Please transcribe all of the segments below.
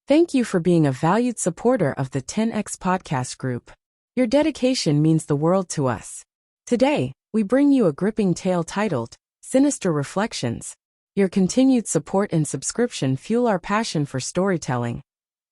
Thank you for being a valued supporter of the 10X podcast group. Your dedication means the world to us. Today, we bring you a gripping tale titled Sinister Reflections. Your continued support and subscription fuel our passion for storytelling,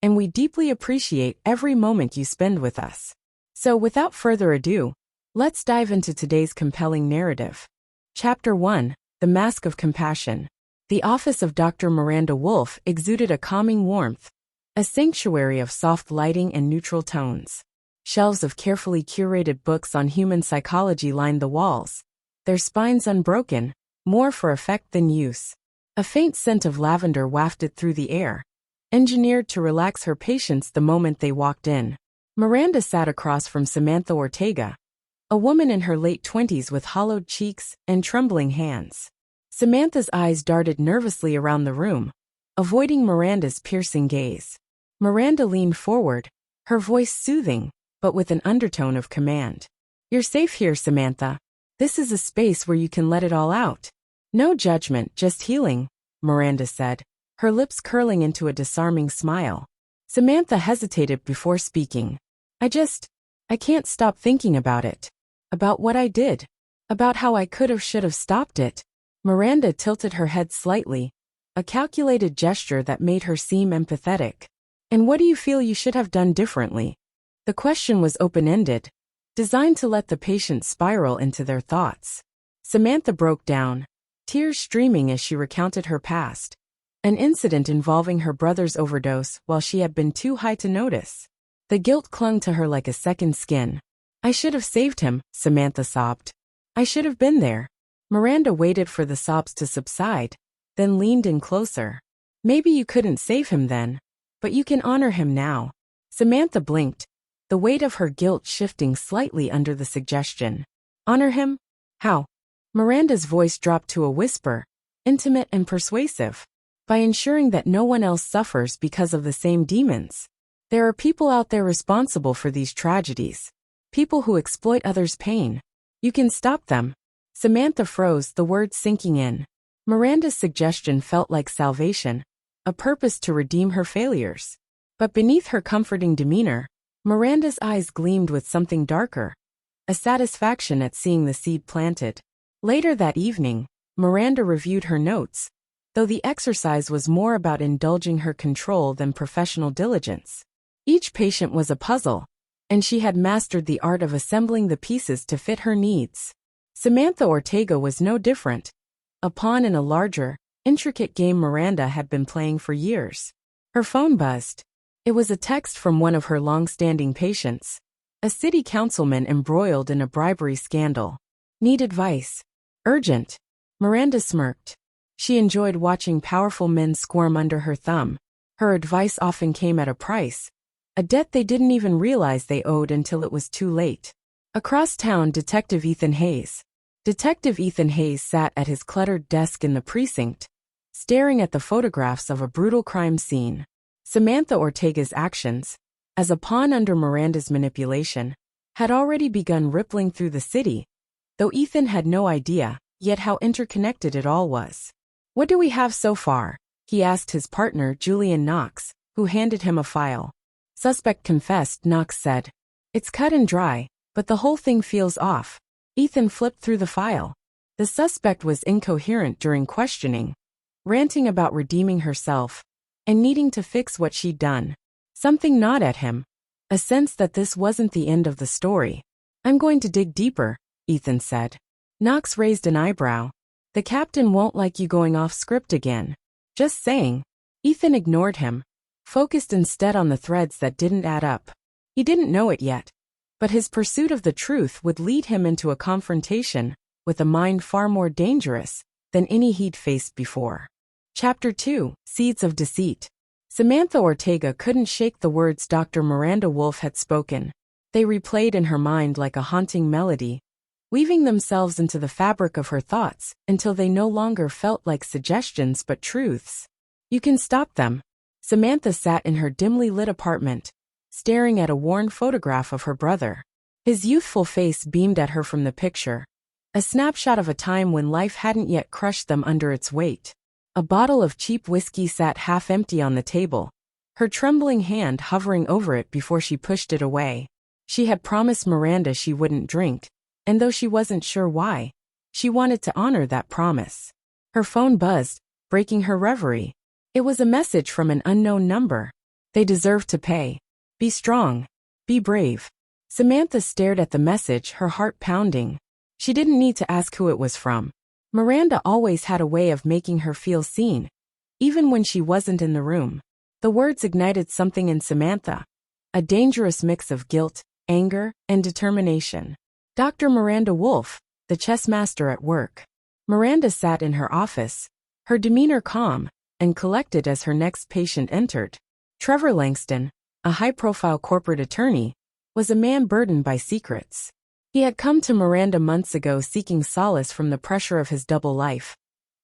and we deeply appreciate every moment you spend with us. So without further ado, let's dive into today's compelling narrative. Chapter 1, The Mask of Compassion. The office of Dr. Miranda Wolfe exuded a calming warmth, a sanctuary of soft lighting and neutral tones. Shelves of carefully curated books on human psychology lined the walls, their spines unbroken, more for effect than use. A faint scent of lavender wafted through the air, engineered to relax her patients the moment they walked in. Miranda sat across from Samantha Ortega, a woman in her late 20s with hollowed cheeks and trembling hands. Samantha's eyes darted nervously around the room, avoiding Miranda's piercing gaze. Miranda leaned forward, her voice soothing, but with an undertone of command. "You're safe here, Samantha. This is a space where you can let it all out. No judgment, just healing," Miranda said, her lips curling into a disarming smile. Samantha hesitated before speaking. I can't stop thinking about it. About what I did. About how I should have stopped it." Miranda tilted her head slightly, a calculated gesture that made her seem empathetic. "And what do you feel you should have done differently?" The question was open-ended, designed to let the patient spiral into their thoughts. Samantha broke down, tears streaming as she recounted her past. An incident involving her brother's overdose while she had been too high to notice. The guilt clung to her like a second skin. "I should have saved him," Samantha sobbed. "I should have been there." Miranda waited for the sobs to subside, then leaned in closer. "Maybe you couldn't save him then, but you can honor him now." Samantha blinked, the weight of her guilt shifting slightly under the suggestion. "Honor him? How?" Miranda's voice dropped to a whisper, intimate and persuasive. "By ensuring that no one else suffers because of the same demons. There are people out there responsible for these tragedies. People who exploit others' pain. You can stop them." Samantha froze, the words sinking in. Miranda's suggestion felt like salvation, a purpose to redeem her failures. But beneath her comforting demeanor, Miranda's eyes gleamed with something darker, a satisfaction at seeing the seed planted. Later that evening, Miranda reviewed her notes, though the exercise was more about indulging her control than professional diligence. Each patient was a puzzle, and she had mastered the art of assembling the pieces to fit her needs. Samantha Ortega was no different, a pawn in a larger, intricate game Miranda had been playing for years. Her phone buzzed. It was a text from one of her long-standing patients, a city councilman embroiled in a bribery scandal. "Need advice. Urgent." Miranda smirked. She enjoyed watching powerful men squirm under her thumb. Her advice often came at a price, a debt they didn't even realize they owed until it was too late. Across town, Detective Ethan Hayes sat at his cluttered desk in the precinct, staring at the photographs of a brutal crime scene. Samantha Ortega's actions, as a pawn under Miranda's manipulation, had already begun rippling through the city, though Ethan had no idea yet how interconnected it all was. "What do we have so far?" he asked his partner Julian Knox, who handed him a file. "Suspect confessed," Knox said. "It's cut and dry, but the whole thing feels off." Ethan flipped through the file. The suspect was incoherent during questioning, ranting about redeeming herself and needing to fix what she'd done. Something gnawed at him, a sense that this wasn't the end of the story. "I'm going to dig deeper," Ethan said. Knox raised an eyebrow. "The captain won't like you going off script again." "Just saying." Ethan ignored him, focused instead on the threads that didn't add up. He didn't know it yet, but his pursuit of the truth would lead him into a confrontation with a mind far more dangerous than any he'd faced before. Chapter 2, Seeds of Deceit. Samantha Ortega couldn't shake the words Dr. Miranda Wolfe had spoken. They replayed in her mind like a haunting melody, weaving themselves into the fabric of her thoughts until they no longer felt like suggestions but truths. "You can stop them." Samantha sat in her dimly lit apartment, staring at a worn photograph of her brother. His youthful face beamed at her from the picture, a snapshot of a time when life hadn't yet crushed them under its weight. A bottle of cheap whiskey sat half empty on the table, her trembling hand hovering over it before she pushed it away. She had promised Miranda she wouldn't drink, and though she wasn't sure why, she wanted to honor that promise. Her phone buzzed, breaking her reverie. It was a message from an unknown number. They deserve to pay. Be strong. Be brave. Samantha stared at the message, her heart pounding. She didn't need to ask who it was from. Miranda always had a way of making her feel seen, even when she wasn't in the room. The words ignited something in Samantha, a dangerous mix of guilt, anger, and determination. Dr. Miranda Wolfe, the chess master at work. Miranda sat in her office, her demeanor calm and collected as her next patient entered. Trevor Langston, a high-profile corporate attorney, was a man burdened by secrets. He had come to Miranda months ago seeking solace from the pressure of his double life,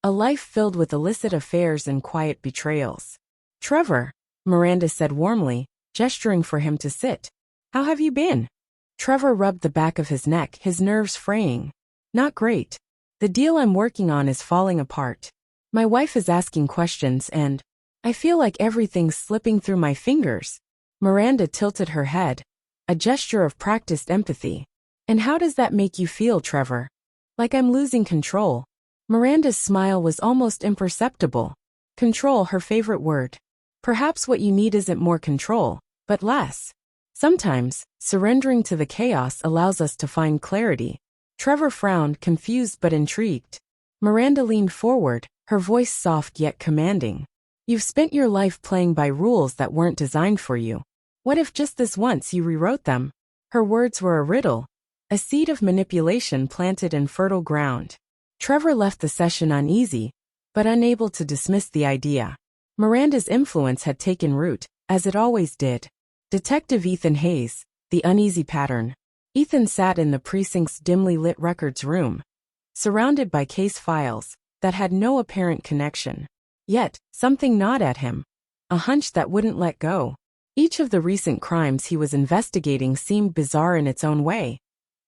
a life filled with illicit affairs and quiet betrayals. "Trevor," Miranda said warmly, gesturing for him to sit. "How have you been?" Trevor rubbed the back of his neck, his nerves fraying. "Not great. The deal I'm working on is falling apart. My wife is asking questions and I feel like everything's slipping through my fingers." Miranda tilted her head, a gesture of practiced empathy. "And how does that make you feel, Trevor?" "Like I'm losing control." Miranda's smile was almost imperceptible. Control, her favorite word. Perhaps what you need isn't more control, but less. Sometimes, surrendering to the chaos allows us to find clarity. Trevor frowned, confused but intrigued. Miranda leaned forward, her voice soft yet commanding. "You've spent your life playing by rules that weren't designed for you. What if just this once you rewrote them?" Her words were a riddle, a seed of manipulation planted in fertile ground. Trevor left the session uneasy, but unable to dismiss the idea. Miranda's influence had taken root, as it always did. Detective Ethan Hayes, the uneasy pattern. Ethan sat in the precinct's dimly lit records room, surrounded by case files that had no apparent connection. Yet, something gnawed at him, a hunch that wouldn't let go. Each of the recent crimes he was investigating seemed bizarre in its own way,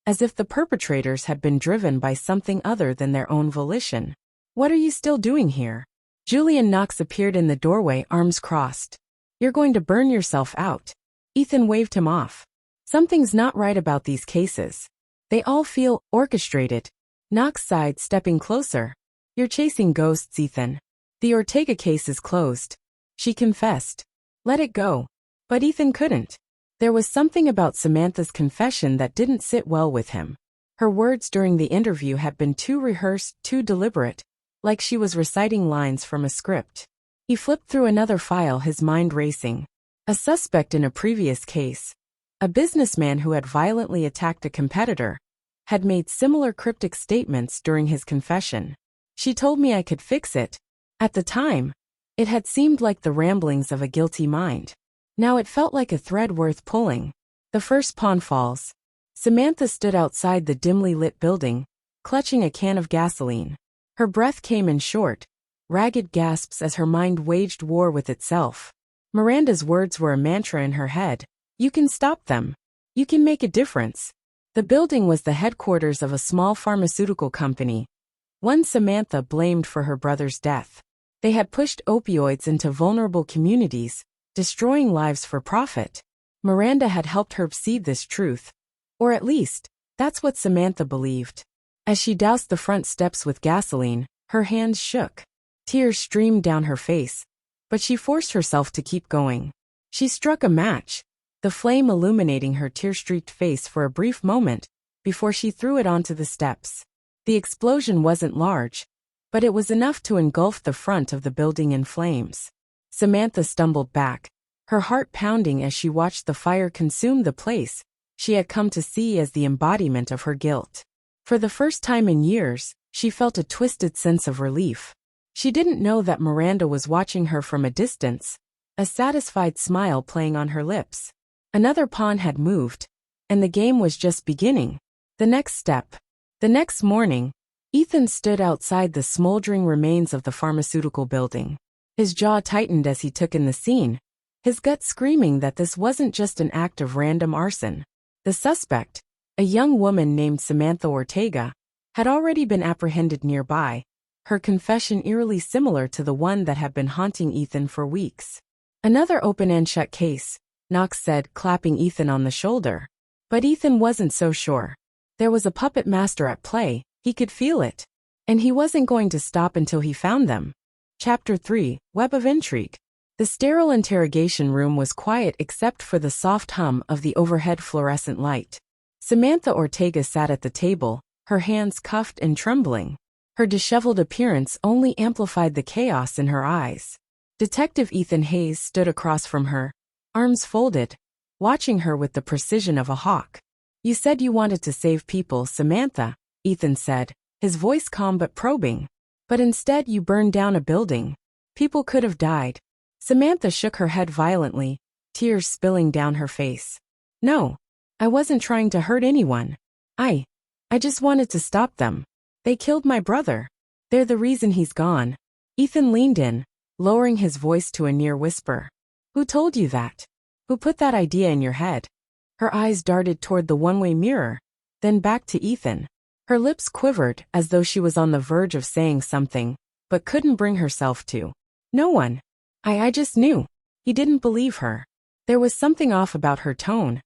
as if the perpetrators had been driven by something other than their own volition. "What are you still doing here?" Julian Knox appeared in the doorway, arms crossed. "You're going to burn yourself out." Ethan waved him off. "Something's not right about these cases. They all feel orchestrated." Knox sighed, stepping closer. "You're chasing ghosts, Ethan. The Ortega case is closed," she confessed. "Let it go." But Ethan couldn't. There was something about Samantha's confession that didn't sit well with him. Her words during the interview had been too rehearsed, too deliberate, like she was reciting lines from a script. He flipped through another file, his mind racing. A suspect in a previous case, a businessman who had violently attacked a competitor, had made similar cryptic statements during his confession. "She told me I could fix it." At the time, it had seemed like the ramblings of a guilty mind. Now it felt like a thread worth pulling. The first pawn falls. Samantha stood outside the dimly lit building, clutching a can of gasoline. Her breath came in short, ragged gasps as her mind waged war with itself. Miranda's words were a mantra in her head. "You can stop them. You can make a difference." The building was the headquarters of a small pharmaceutical company, one Samantha blamed for her brother's death. They had pushed opioids into vulnerable communities, destroying lives for profit. Miranda had helped her see this truth. Or at least, that's what Samantha believed. As she doused the front steps with gasoline, her hands shook. Tears streamed down her face, but she forced herself to keep going. She struck a match, the flame illuminating her tear-streaked face for a brief moment before she threw it onto the steps. The explosion wasn't large, but it was enough to engulf the front of the building in flames. Samantha stumbled back, her heart pounding as she watched the fire consume the place she had come to see as the embodiment of her guilt. For the first time in years, she felt a twisted sense of relief. She didn't know that Miranda was watching her from a distance, a satisfied smile playing on her lips. Another pawn had moved, and the game was just beginning. The next step. The next morning, Ethan stood outside the smoldering remains of the pharmaceutical building. His jaw tightened as he took in the scene, his gut screaming that this wasn't just an act of random arson. The suspect, a young woman named Samantha Ortega, had already been apprehended nearby, her confession eerily similar to the one that had been haunting Ethan for weeks. Another open and shut case, Knox said, clapping Ethan on the shoulder. But Ethan wasn't so sure. There was a puppet master at play, he could feel it. And he wasn't going to stop until he found them. Chapter 3, Web of Intrigue. The sterile interrogation room was quiet except for the soft hum of the overhead fluorescent light. Samantha Ortega sat at the table, her hands cuffed and trembling. Her disheveled appearance only amplified the chaos in her eyes. Detective Ethan Hayes stood across from her, arms folded, watching her with the precision of a hawk. "You said you wanted to save people, Samantha," Ethan said, his voice calm but probing. "But instead you burned down a building. People could have died." Samantha shook her head violently, tears spilling down her face. "No, I wasn't trying to hurt anyone. I just wanted to stop them. They killed my brother. They're the reason he's gone." Ethan leaned in, lowering his voice to a near whisper. "Who told you that? Who put that idea in your head?" Her eyes darted toward the one-way mirror, then back to Ethan. Her lips quivered as though she was on the verge of saying something, but couldn't bring herself to. "No one. I just knew." He didn't believe her. There was something off about her tone,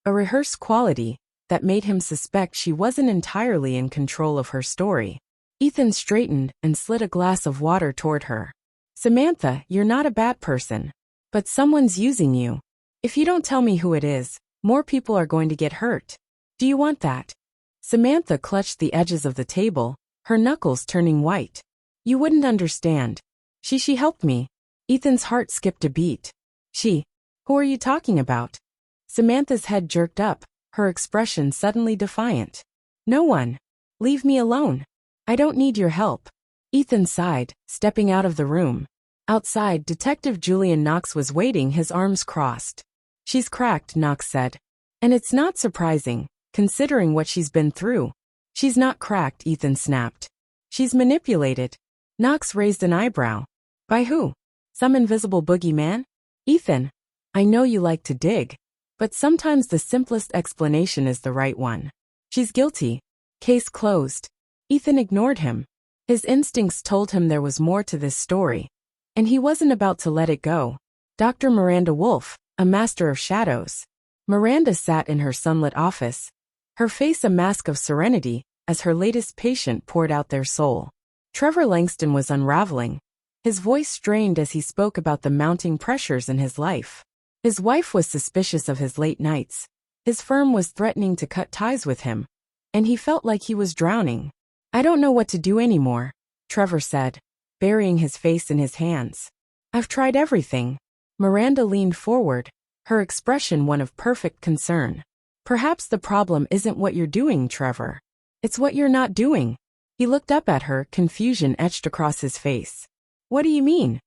a rehearsed quality, that made him suspect she wasn't entirely in control of her story. Ethan straightened and slid a glass of water toward her. "Samantha, you're not a bad person. But someone's using you. If you don't tell me who it is, more people are going to get hurt. Do you want that?" Samantha clutched the edges of the table, her knuckles turning white. "You wouldn't understand. She helped me." Ethan's heart skipped a beat. "She? Who are you talking about?" Samantha's head jerked up, her expression suddenly defiant. "No one. Leave me alone. I don't need your help." Ethan sighed, stepping out of the room. Outside, Detective Julian Knox was waiting, his arms crossed. "She's cracked," Knox said. "And it's not surprising, considering what she's been through." "She's not cracked," Ethan snapped. "She's manipulated." Knox raised an eyebrow. "By who? Some invisible boogeyman?" "Ethan, I know you like to dig, but sometimes the simplest explanation is the right one. She's guilty. Case closed." Ethan ignored him. His instincts told him there was more to this story, and he wasn't about to let it go. Dr. Miranda Wolfe, a master of shadows. Miranda sat in her sunlit office, her face a mask of serenity, as her latest patient poured out their soul. Trevor Langston was unraveling, his voice strained as he spoke about the mounting pressures in his life. His wife was suspicious of his late nights. His firm was threatening to cut ties with him, and he felt like he was drowning. "I don't know what to do anymore," Trevor said, burying his face in his hands. "I've tried everything." Miranda leaned forward, her expression one of perfect concern. "Perhaps the problem isn't what you're doing, Trevor. It's what you're not doing." He looked up at her, confusion etched across his face. "What do you mean?"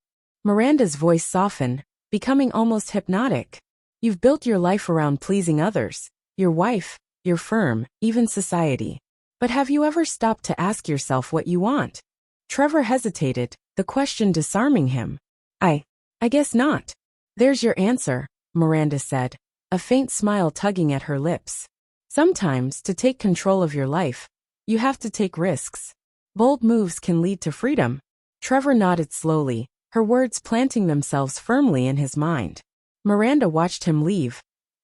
Miranda's voice softened, becoming almost hypnotic. "You've built your life around pleasing others, your wife, your firm, even society. But have you ever stopped to ask yourself what you want?" Trevor hesitated, the question disarming him. I guess not." "There's your answer," Miranda said, a faint smile tugging at her lips. "Sometimes, to take control of your life, you have to take risks. Bold moves can lead to freedom." Trevor nodded slowly, her words planting themselves firmly in his mind. Miranda watched him leave,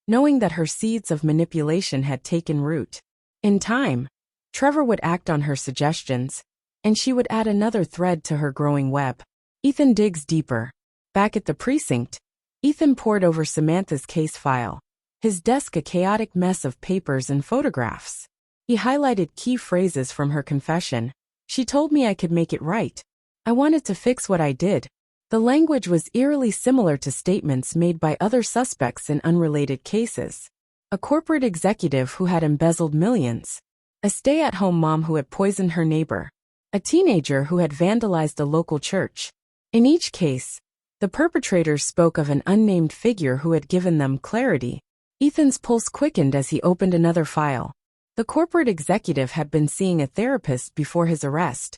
knowing that her seeds of manipulation had taken root. In time, Trevor would act on her suggestions, and she would add another thread to her growing web. Ethan digs deeper. Back at the precinct, Ethan pored over Samantha's case file, his desk a chaotic mess of papers and photographs. He highlighted key phrases from her confession. "She told me I could make it right. I wanted to fix what I did." The language was eerily similar to statements made by other suspects in unrelated cases. A corporate executive who had embezzled millions. A stay-at-home mom who had poisoned her neighbor. A teenager who had vandalized a local church. In each case, the perpetrators spoke of an unnamed figure who had given them clarity. Ethan's pulse quickened as he opened another file. The corporate executive had been seeing a therapist before his arrest,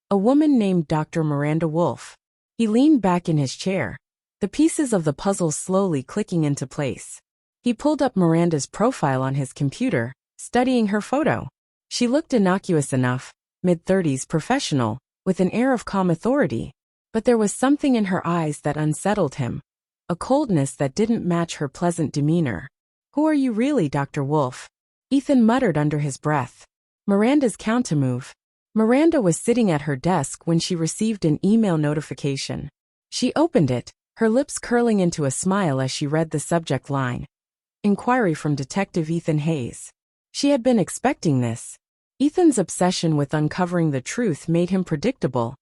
a woman named Dr. Miranda Wolfe. He leaned back in his chair, the pieces of the puzzle slowly clicking into place. He pulled up Miranda's profile on his computer, studying her photo. She looked innocuous enough, mid-30s professional, with an air of calm authority. But there was something in her eyes that unsettled him. a coldness that didn't match her pleasant demeanor. "Who are you really, Dr. Wolfe?" Ethan muttered under his breath. Miranda's countermove. Miranda was sitting at her desk when she received an email notification. She opened it, her lips curling into a smile as she read the subject line. Inquiry from Detective Ethan Hayes. She had been expecting this. Ethan's obsession with uncovering the truth made him predictable,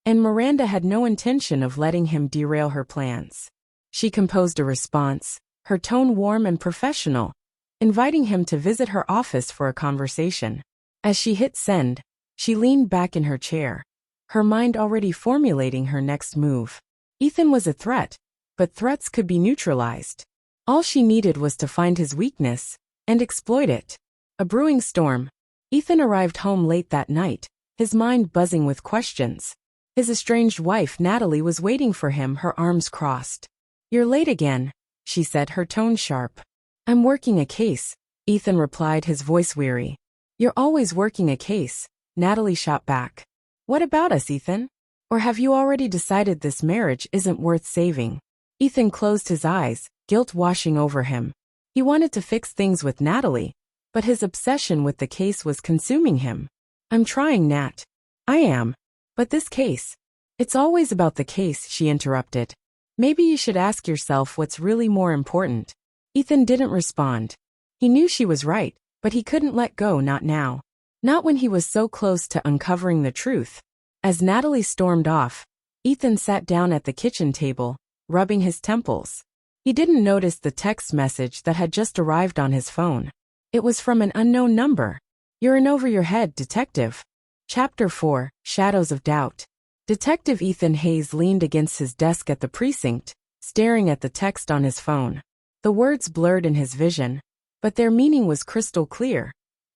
and Miranda had no intention of letting him derail her plans. She composed a response, her tone warm and professional, inviting him to visit her office for a conversation. As she hit send, she leaned back in her chair, her mind already formulating her next move. Ethan was a threat, but threats could be neutralized. All she needed was to find his weakness and exploit it. A brewing storm. Ethan arrived home late that night, his mind buzzing with questions. His estranged wife Natalie was waiting for him, her arms crossed. "You're late again," she said, her tone sharp. "I'm working a case," Ethan replied, his voice weary. "You're always working a case," Natalie shot back. "What about us, Ethan? Or have you already decided this marriage isn't worth saving?" Ethan closed his eyes, guilt washing over him. He wanted to fix things with Natalie, but his obsession with the case was consuming him. "I'm trying, Nat." "I am. But this case." "It's always about the case," she interrupted. "Maybe you should ask yourself what's really more important." Ethan didn't respond. He knew she was right, but he couldn't let go, not now. Not when he was so close to uncovering the truth. As Natalie stormed off, Ethan sat down at the kitchen table, rubbing his temples. He didn't notice the text message that had just arrived on his phone. It was from an unknown number. "You're in over your head, Detective." Chapter 4, Shadows of Doubt. Detective Ethan Hayes leaned against his desk at the precinct, staring at the text on his phone. The words blurred in his vision, but their meaning was crystal clear.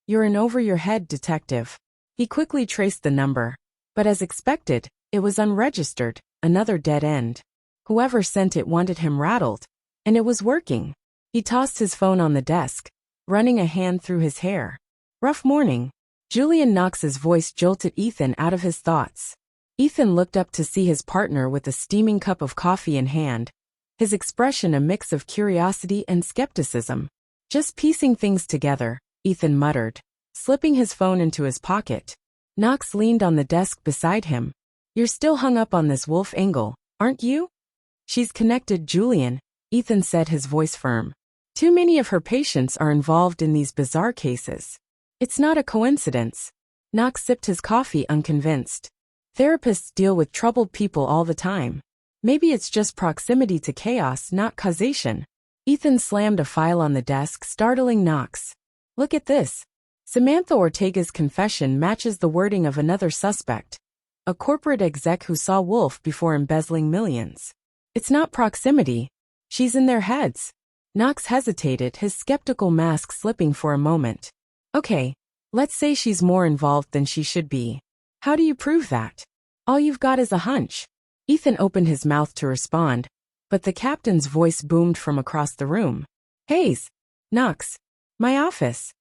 "You're in over your head, Detective." He quickly traced the number, but as expected, it was unregistered, another dead end. Whoever sent it wanted him rattled, and it was working. He tossed his phone on the desk, running a hand through his hair. "Rough morning." Julian Knox's voice jolted Ethan out of his thoughts. Ethan looked up to see his partner with a steaming cup of coffee in hand, his expression a mix of curiosity and skepticism. "Just piecing things together," Ethan muttered, slipping his phone into his pocket. Knox leaned on the desk beside him. "You're still hung up on this Wolfe angle, aren't you?" "She's connected, Julian," Ethan said, his voice firm. "Too many of her patients are involved in these bizarre cases. It's not a coincidence." Knox sipped his coffee, unconvinced. "Therapists deal with troubled people all the time. Maybe it's just proximity to chaos, not causation." Ethan slammed a file on the desk, startling Knox. "Look at this. Samantha Ortega's confession matches the wording of another suspect, a corporate exec who saw Wolfe before embezzling millions. It's not proximity. She's in their heads." Knox hesitated, his skeptical mask slipping for a moment. "Okay, let's say she's more involved than she should be. How do you prove that?" "All you've got is a hunch." Ethan opened his mouth to respond, but the captain's voice boomed from across the room. "Hayes. Knox. My office."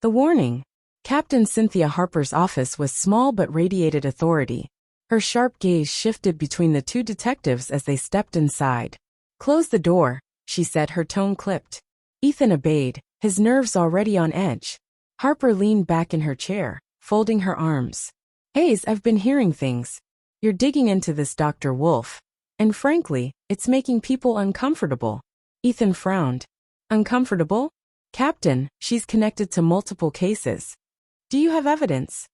The warning. Captain Cynthia Harper's office was small but radiated authority. Her sharp gaze shifted between the two detectives as they stepped inside. "Close the door," she said, her tone clipped. Ethan obeyed, his nerves already on edge. Harper leaned back in her chair, folding her arms. "Hayes, I've been hearing things. You're digging into this Dr. Wolfe. And frankly, it's making people uncomfortable." Ethan frowned. "Uncomfortable?" "Captain, she's connected to multiple cases." "Do you have evidence?"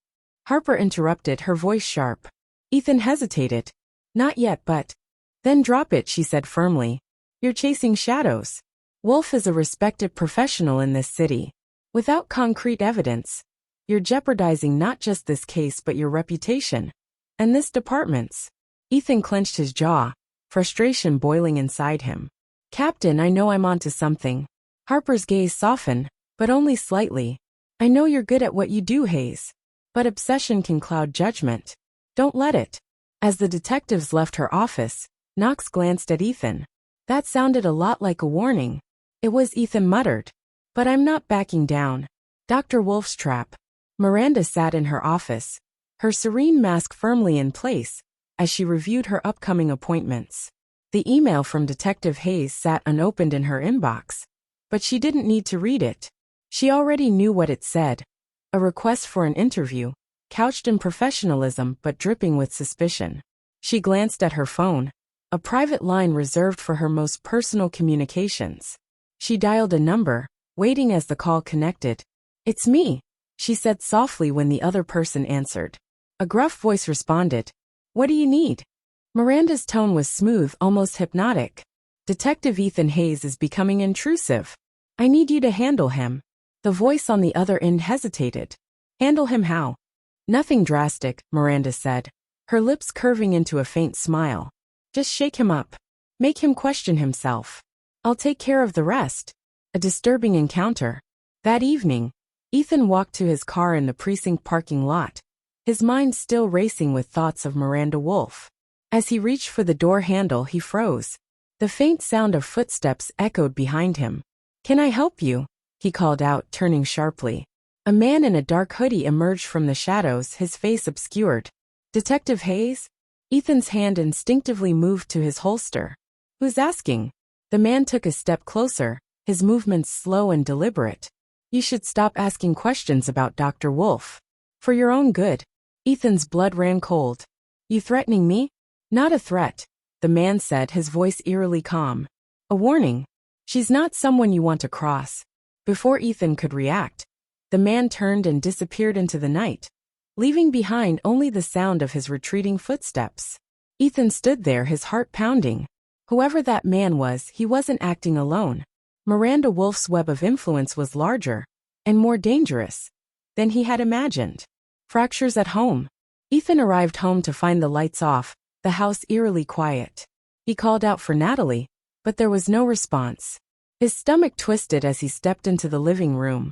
Harper interrupted, her voice sharp. Ethan hesitated. "Not yet, but..." "Then drop it," she said firmly. "You're chasing shadows. Wolfe is a respected professional in this city. Without concrete evidence, you're jeopardizing not just this case but your reputation. And this department's." Ethan clenched his jaw, frustration boiling inside him. "Captain, I know I'm onto something." Harper's gaze softened, but only slightly. "I know you're good at what you do, Hayes. But obsession can cloud judgment. Don't let it." As the detectives left her office, Knox glanced at Ethan. "That sounded a lot like a warning." "It was," Ethan muttered. "But I'm not backing down." Dr. Wolfe's trap. Miranda sat in her office, her serene mask firmly in place, as she reviewed her upcoming appointments. The email from Detective Hayes sat unopened in her inbox. But she didn't need to read it. She already knew what it said. A request for an interview, couched in professionalism but dripping with suspicion. She glanced at her phone. A private line reserved for her most personal communications. She dialed a number, waiting as the call connected. "It's me," she said softly when the other person answered. A gruff voice responded. "What do you need?" Miranda's tone was smooth, almost hypnotic. "Detective Ethan Hayes is becoming intrusive. I need you to handle him." The voice on the other end hesitated. "Handle him how?" "Nothing drastic," Miranda said, her lips curving into a faint smile. "Just shake him up. Make him question himself. I'll take care of the rest." A disturbing encounter. That evening, Ethan walked to his car in the precinct parking lot, his mind still racing with thoughts of Miranda Wolfe. As he reached for the door handle, he froze. The faint sound of footsteps echoed behind him. "Can I help you?" he called out, turning sharply. A man in a dark hoodie emerged from the shadows, his face obscured. "Detective Hayes?" Ethan's hand instinctively moved to his holster. "Who's asking?" The man took a step closer, his movements slow and deliberate. "You should stop asking questions about Dr. Wolfe. For your own good." Ethan's blood ran cold. "You threatening me?" "Not a threat," the man said, his voice eerily calm. "A warning. She's not someone you want to cross." Before Ethan could react, the man turned and disappeared into the night, leaving behind only the sound of his retreating footsteps. Ethan stood there, his heart pounding. Whoever that man was, he wasn't acting alone. Miranda Wolfe's web of influence was larger and more dangerous than he had imagined. Fractures at home. Ethan arrived home to find the lights off, the house eerily quiet. He called out for Natalie, but there was no response. His stomach twisted as he stepped into the living room,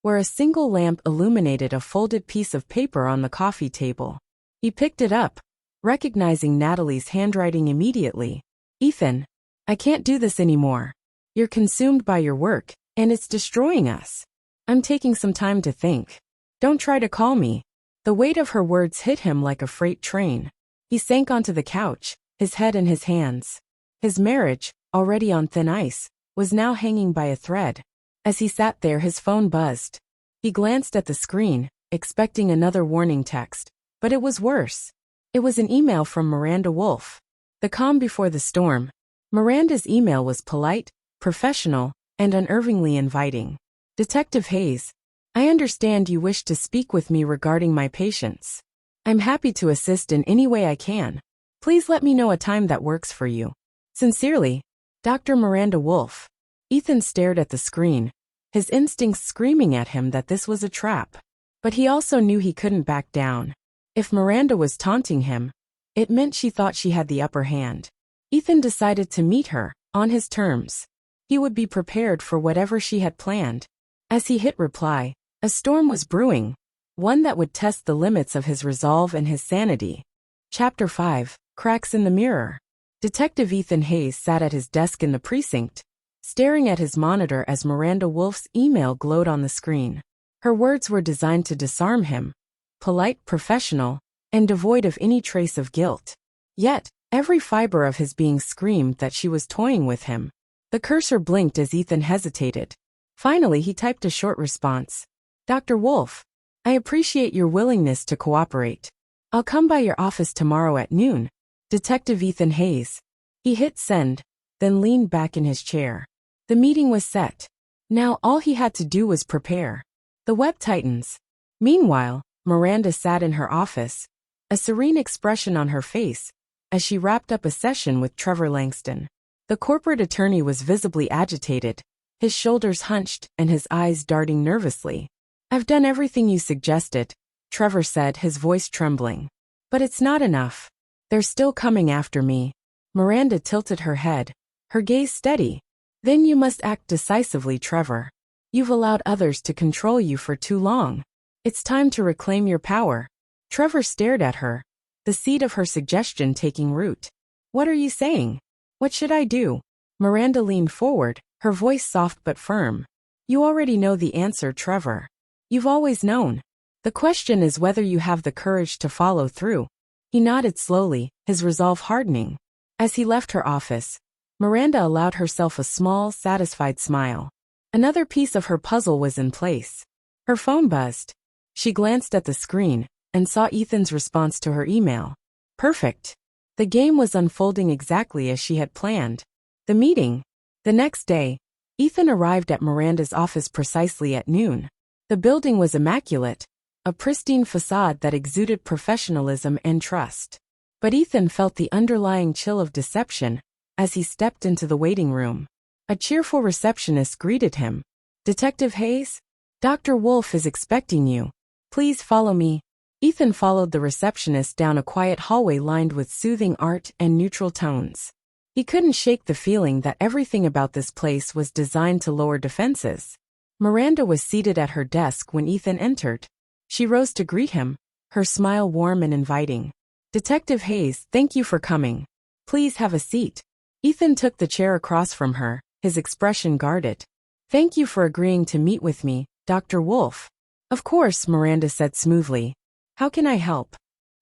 where a single lamp illuminated a folded piece of paper on the coffee table. He picked it up, recognizing Natalie's handwriting immediately. "Ethan, I can't do this anymore. You're consumed by your work, and it's destroying us. I'm taking some time to think. Don't try to call me." The weight of her words hit him like a freight train. He sank onto the couch, his head in his hands. His marriage, already on thin ice, was now hanging by a thread. As he sat there, his phone buzzed. He glanced at the screen, expecting another warning text, but it was worse. It was an email from Miranda Wolfe. The calm before the storm. Miranda's email was polite, professional, and unnervingly inviting. "Detective Hayes, I understand you wish to speak with me regarding my patients. I'm happy to assist in any way I can. Please let me know a time that works for you. Sincerely, Dr. Miranda Wolfe." Ethan stared at the screen, his instincts screaming at him that this was a trap. But he also knew he couldn't back down. If Miranda was taunting him, it meant she thought she had the upper hand. Ethan decided to meet her, on his terms. He would be prepared for whatever she had planned. As he hit reply, a storm was brewing, one that would test the limits of his resolve and his sanity. Chapter 5, Cracks in the Mirror. Detective Ethan Hayes sat at his desk in the precinct, staring at his monitor as Miranda Wolfe's email glowed on the screen. Her words were designed to disarm him, polite, professional, and devoid of any trace of guilt. Yet, every fiber of his being screamed that she was toying with him. The cursor blinked as Ethan hesitated. Finally, he typed a short response. "Dr. Wolfe, I appreciate your willingness to cooperate. I'll come by your office tomorrow at noon. Detective Ethan Hayes." He hit send, then leaned back in his chair. The meeting was set. Now all he had to do was prepare. The web tightens. Meanwhile, Miranda sat in her office, a serene expression on her face, as she wrapped up a session with Trevor Langston. The corporate attorney was visibly agitated, his shoulders hunched and his eyes darting nervously. "I've done everything you suggested," Trevor said, his voice trembling. "But it's not enough. They're still coming after me." Miranda tilted her head, her gaze steady. "Then you must act decisively, Trevor. You've allowed others to control you for too long. It's time to reclaim your power." Trevor stared at her, the seed of her suggestion taking root. "What are you saying? What should I do?" Miranda leaned forward, her voice soft but firm. "You already know the answer, Trevor. You've always known. The question is whether you have the courage to follow through." He nodded slowly, his resolve hardening. As he left her office, Miranda allowed herself a small, satisfied smile. Another piece of her puzzle was in place. Her phone buzzed. She glanced at the screen and saw Ethan's response to her email. Perfect. The game was unfolding exactly as she had planned. The meeting. The next day, Ethan arrived at Miranda's office precisely at noon. The building was immaculate, a pristine facade that exuded professionalism and trust. But Ethan felt the underlying chill of deception as he stepped into the waiting room. A cheerful receptionist greeted him. "Detective Hayes? Dr. Wolfe is expecting you. Please follow me." Ethan followed the receptionist down a quiet hallway lined with soothing art and neutral tones. He couldn't shake the feeling that everything about this place was designed to lower defenses. Miranda was seated at her desk when Ethan entered. She rose to greet him, her smile warm and inviting. "Detective Hayes, thank you for coming. Please have a seat." Ethan took the chair across from her, his expression guarded. "Thank you for agreeing to meet with me, Dr. Wolfe." "Of course," Miranda said smoothly. "How can I help?"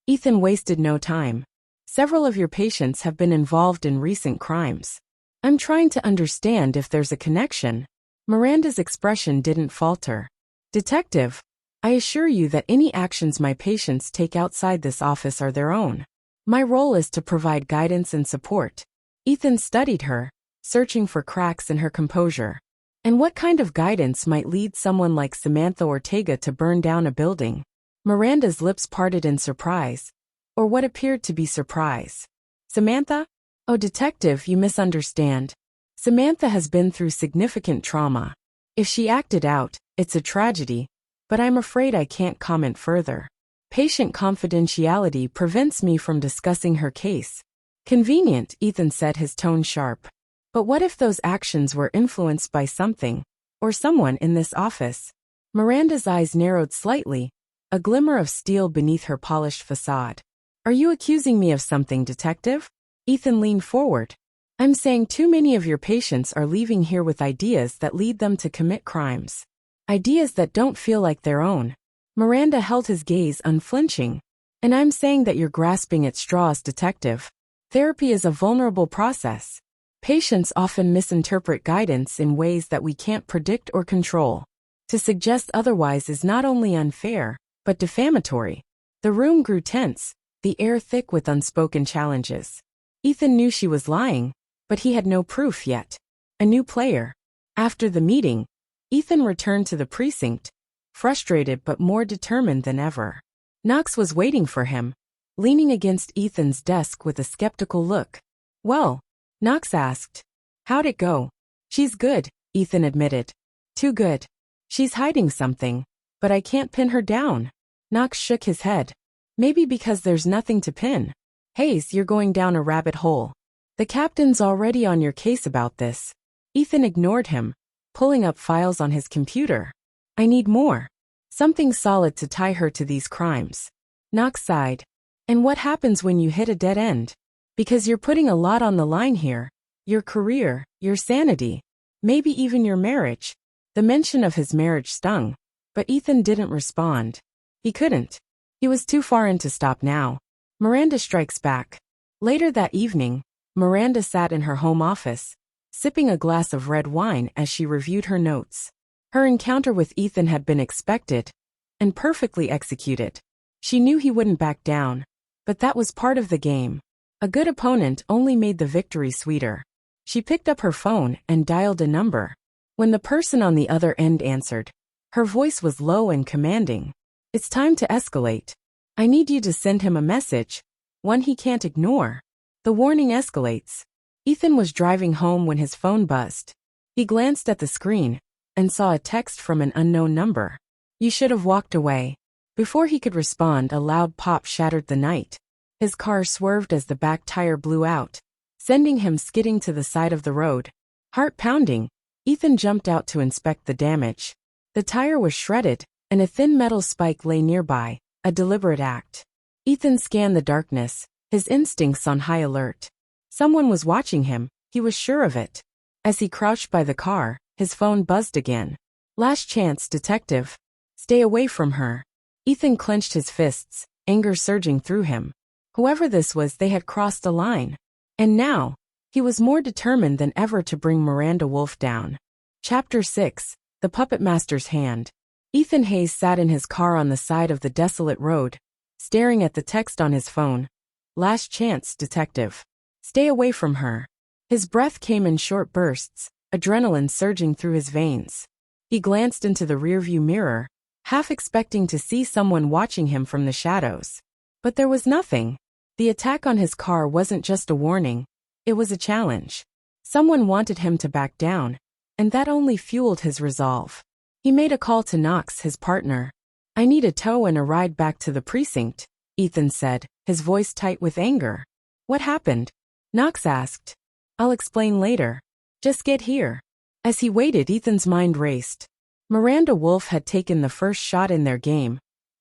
Ethan wasted no time. "Several of your patients have been involved in recent crimes. I'm trying to understand if there's a connection." Miranda's expression didn't falter. "Detective, I assure you that any actions my patients take outside this office are their own. My role is to provide guidance and support." Ethan studied her, searching for cracks in her composure. And what kind of guidance might lead someone like Samantha Ortega to burn down a building? Miranda's lips parted in surprise, or what appeared to be surprise. "Samantha? Oh, detective, you misunderstand. Samantha has been through significant trauma. If she acted out, it's a tragedy, but I'm afraid I can't comment further. Patient confidentiality prevents me from discussing her case." "Convenient," Ethan said, his tone sharp. "But what if those actions were influenced by something, or someone in this office?" Miranda's eyes narrowed slightly, a glimmer of steel beneath her polished facade. "Are you accusing me of something, detective?" Ethan leaned forward. "I'm saying too many of your patients are leaving here with ideas that lead them to commit crimes. Ideas that don't feel like their own." Miranda held his gaze unflinching. "And I'm saying that you're grasping at straws, detective. Therapy is a vulnerable process. Patients often misinterpret guidance in ways that we can't predict or control. To suggest otherwise is not only unfair, but defamatory." The room grew tense, the air thick with unspoken challenges. Ethan knew she was lying, but he had no proof yet. A new player. After the meeting, Ethan returned to the precinct, frustrated but more determined than ever. Knox was waiting for him, leaning against Ethan's desk with a skeptical look. "Well," Knox asked. "How'd it go?" "She's good," Ethan admitted. "Too good. She's hiding something, but I can't pin her down." Knox shook his head. "Maybe because there's nothing to pin. Hayes, you're going down a rabbit hole. The captain's already on your case about this." Ethan ignored him, pulling up files on his computer. "I need more. Something solid to tie her to these crimes." Knox sighed. "And what happens when you hit a dead end? Because you're putting a lot on the line here. Your career, your sanity, maybe even your marriage." The mention of his marriage stung, but Ethan didn't respond. He couldn't. He was too far in to stop now. Miranda strikes back. Later that evening, Miranda sat in her home office, sipping a glass of red wine as she reviewed her notes. Her encounter with Ethan had been expected and perfectly executed. She knew he wouldn't back down, but that was part of the game. A good opponent only made the victory sweeter. She picked up her phone and dialed a number. When the person on the other end answered, her voice was low and commanding. "It's time to escalate. I need you to send him a message, one he can't ignore." The warning escalates. Ethan was driving home when his phone buzzed. He glanced at the screen and saw a text from an unknown number. "You should have walked away." Before he could respond, a loud pop shattered the night. His car swerved as the back tire blew out, sending him skidding to the side of the road. Heart pounding, Ethan jumped out to inspect the damage. The tire was shredded, and a thin metal spike lay nearby, a deliberate act. Ethan scanned the darkness, his instincts on high alert. Someone was watching him, he was sure of it. As he crouched by the car, his phone buzzed again. "Last chance, detective. Stay away from her." Ethan clenched his fists, anger surging through him. Whoever this was, they had crossed a line. And now, he was more determined than ever to bring Miranda Wolfe down. Chapter 6. The Puppetmaster's Hand. Ethan Hayes sat in his car on the side of the desolate road, staring at the text on his phone. Last chance, detective. Stay away from her. His breath came in short bursts, adrenaline surging through his veins. He glanced into the rearview mirror, half expecting to see someone watching him from the shadows. But there was nothing. The attack on his car wasn't just a warning, it was a challenge. Someone wanted him to back down, and that only fueled his resolve. He made a call to Knox, his partner. I need a tow and a ride back to the precinct, Ethan said, his voice tight with anger. What happened? Knox asked. I'll explain later. Just get here. As he waited, Ethan's mind raced. Miranda Wolfe had taken the first shot in their game,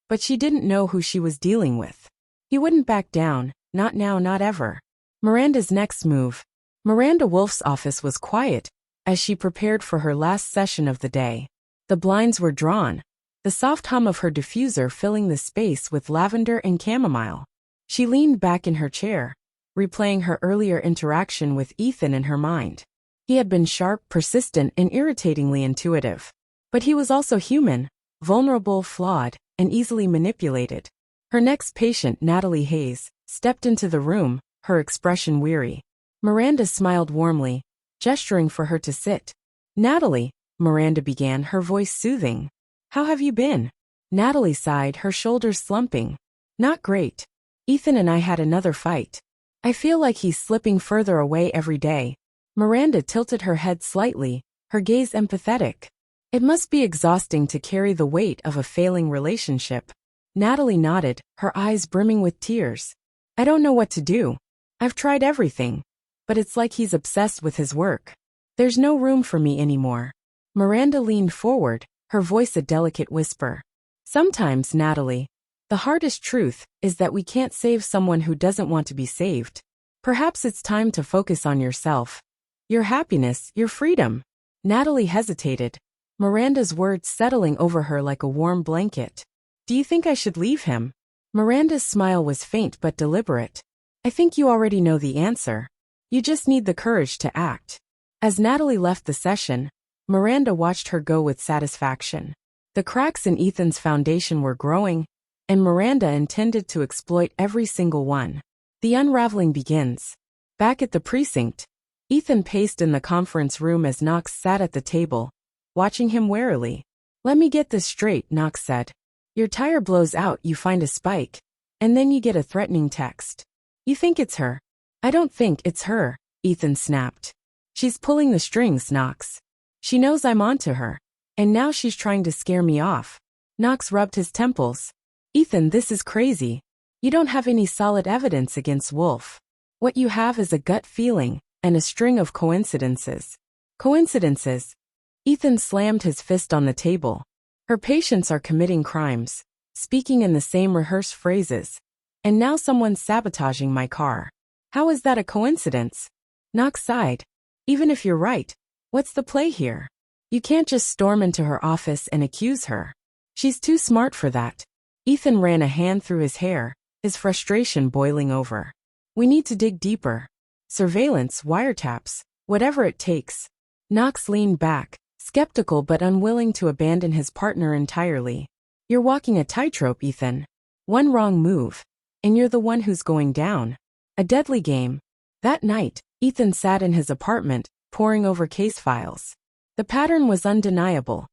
but she didn't know who she was dealing with. He wouldn't back down, not now, not ever. Miranda's next move. Miranda Wolfe's office was quiet, as she prepared for her last session of the day. The blinds were drawn, the soft hum of her diffuser filling the space with lavender and chamomile. She leaned back in her chair, replaying her earlier interaction with Ethan in her mind. He had been sharp, persistent, and irritatingly intuitive. But he was also human, vulnerable, flawed, and easily manipulated. Her next patient, Natalie Hayes, stepped into the room, her expression weary. Miranda smiled warmly, gesturing for her to sit. Natalie, Miranda began, her voice soothing. How have you been? Natalie sighed, her shoulders slumping. Not great. Ethan and I had another fight. I feel like he's slipping further away every day. Miranda tilted her head slightly, her gaze empathetic. It must be exhausting to carry the weight of a failing relationship. Natalie nodded, her eyes brimming with tears. I don't know what to do. I've tried everything. But it's like he's obsessed with his work. There's no room for me anymore. Miranda leaned forward, her voice a delicate whisper. Sometimes, Natalie, the hardest truth is that we can't save someone who doesn't want to be saved. Perhaps it's time to focus on yourself. Your happiness, your freedom. Natalie hesitated, Miranda's words settling over her like a warm blanket. Do you think I should leave him? Miranda's smile was faint but deliberate. I think you already know the answer. You just need the courage to act. As Natalie left the session, Miranda watched her go with satisfaction. The cracks in Ethan's foundation were growing, and Miranda intended to exploit every single one. The unraveling begins. Back at the precinct, Ethan paced in the conference room as Knox sat at the table, watching him warily. Let me get this straight, Knox said. Your tire blows out, you find a spike, and then you get a threatening text. You think it's her? I don't think it's her, Ethan snapped. She's pulling the strings, Knox. She knows I'm onto her, and now she's trying to scare me off. Knox rubbed his temples. Ethan, this is crazy. You don't have any solid evidence against Wolfe. What you have is a gut feeling, and a string of coincidences. Coincidences? Ethan slammed his fist on the table. Her patients are committing crimes, speaking in the same rehearsed phrases. And now someone's sabotaging my car. How is that a coincidence? Knox sighed. Even if you're right, what's the play here? You can't just storm into her office and accuse her. She's too smart for that. Ethan ran a hand through his hair, his frustration boiling over. We need to dig deeper. Surveillance, wiretaps, whatever it takes. Knox leaned back, skeptical but unwilling to abandon his partner entirely. You're walking a tightrope, Ethan. One wrong move, and you're the one who's going down. A deadly game. That night, Ethan sat in his apartment, poring over case files. The pattern was undeniable.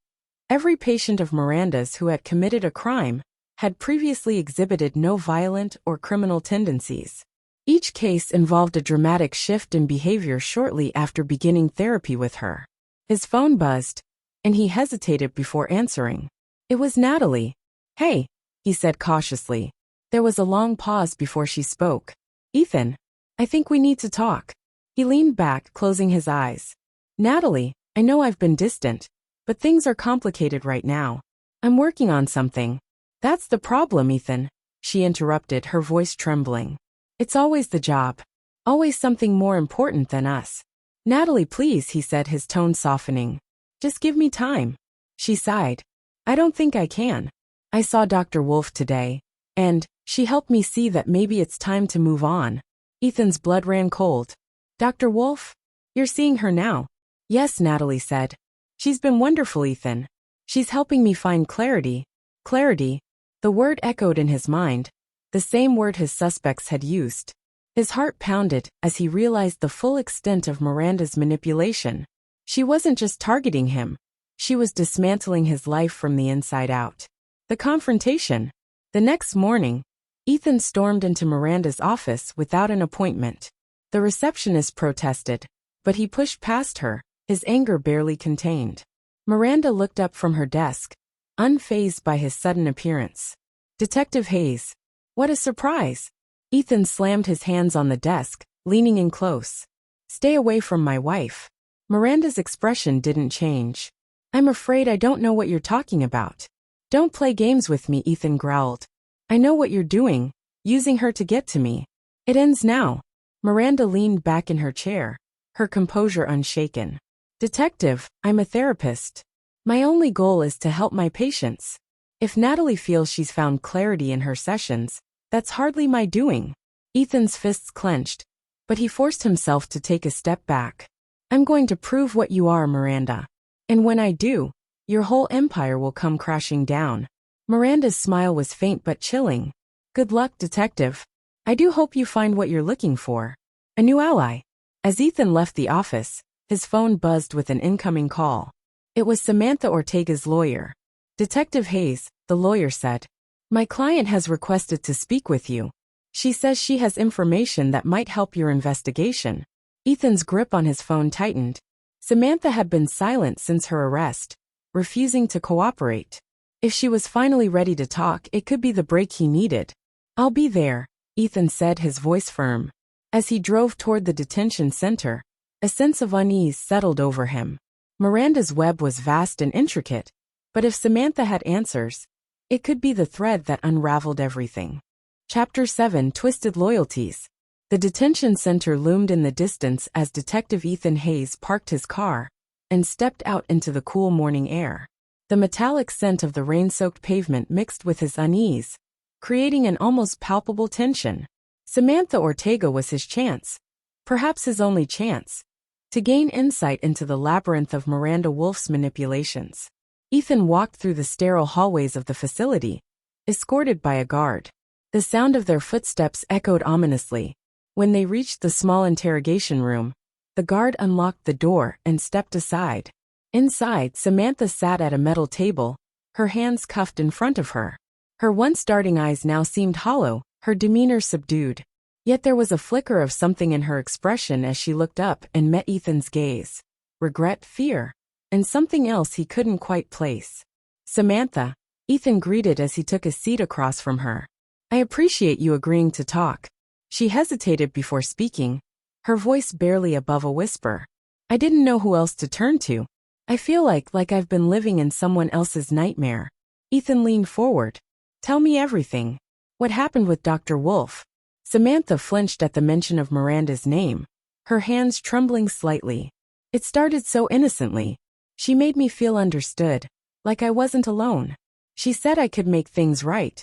Every patient of Miranda's who had committed a crime had previously exhibited no violent or criminal tendencies. Each case involved a dramatic shift in behavior shortly after beginning therapy with her. His phone buzzed, and he hesitated before answering. It was Natalie. Hey, he said cautiously. There was a long pause before she spoke. Ethan, I think we need to talk. He leaned back, closing his eyes. Natalie, I know I've been distant, but things are complicated right now. I'm working on something. That's the problem, Ethan, she interrupted, her voice trembling. It's always the job. Always something more important than us. Natalie, please, he said, his tone softening. Just give me time. She sighed. I don't think I can. I saw Dr. Wolfe today, and she helped me see that maybe it's time to move on. Ethan's blood ran cold. Dr. Wolfe? You're seeing her now? Yes, Natalie said. She's been wonderful, Ethan. She's helping me find clarity. Clarity. The word echoed in his mind, the same word his suspects had used. His heart pounded as he realized the full extent of Miranda's manipulation. She wasn't just targeting him. She was dismantling his life from the inside out. The confrontation. The next morning, Ethan stormed into Miranda's office without an appointment. The receptionist protested, but he pushed past her, his anger barely contained. Miranda looked up from her desk, unfazed by his sudden appearance. Detective Hayes. What a surprise. Ethan slammed his hands on the desk, leaning in close. Stay away from my wife. Miranda's expression didn't change. I'm afraid I don't know what you're talking about. Don't play games with me, Ethan growled. I know what you're doing, using her to get to me. It ends now. Miranda leaned back in her chair, her composure unshaken. Detective, I'm a therapist. My only goal is to help my patients. If Natalie feels she's found clarity in her sessions, that's hardly my doing. Ethan's fists clenched, but he forced himself to take a step back. I'm going to prove what you are, Miranda. And when I do, your whole empire will come crashing down. Miranda's smile was faint but chilling. Good luck, detective. I do hope you find what you're looking for. A new ally. As Ethan left the office, his phone buzzed with an incoming call. It was Samantha Ortega's lawyer. Detective Hayes, the lawyer said. My client has requested to speak with you. She says she has information that might help your investigation. Ethan's grip on his phone tightened. Samantha had been silent since her arrest, refusing to cooperate. If she was finally ready to talk, it could be the break he needed. I'll be there, Ethan said, his voice firm. As he drove toward the detention center, a sense of unease settled over him. Miranda's web was vast and intricate, but if Samantha had answers, it could be the thread that unraveled everything. Chapter 7: Twisted Loyalties. The detention center loomed in the distance as Detective Ethan Hayes parked his car and stepped out into the cool morning air. The metallic scent of the rain-soaked pavement mixed with his unease, creating an almost palpable tension. Samantha Ortega was his chance, perhaps his only chance, to gain insight into the labyrinth of Miranda Wolfe's manipulations. Ethan walked through the sterile hallways of the facility, escorted by a guard. The sound of their footsteps echoed ominously. When they reached the small interrogation room, the guard unlocked the door and stepped aside. Inside, Samantha sat at a metal table, her hands cuffed in front of her. Her once darting eyes now seemed hollow, her demeanor subdued. Yet there was a flicker of something in her expression as she looked up and met Ethan's gaze. Regret, fear, and something else he couldn't quite place. Samantha, Ethan greeted as he took a seat across from her. I appreciate you agreeing to talk. She hesitated before speaking, her voice barely above a whisper. I didn't know who else to turn to. I feel like I've been living in someone else's nightmare. Ethan leaned forward. Tell me everything. What happened with Dr. Wolfe? Samantha flinched at the mention of Miranda's name, her hands trembling slightly. It started so innocently. She made me feel understood, like I wasn't alone. She said I could make things right,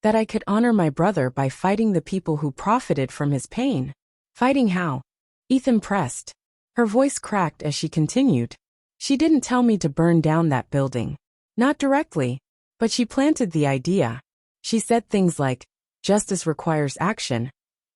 that I could honor my brother by fighting the people who profited from his pain. Fighting how? Ethan pressed. Her voice cracked as she continued. She didn't tell me to burn down that building. Not directly, but she planted the idea. She said things like, justice requires action,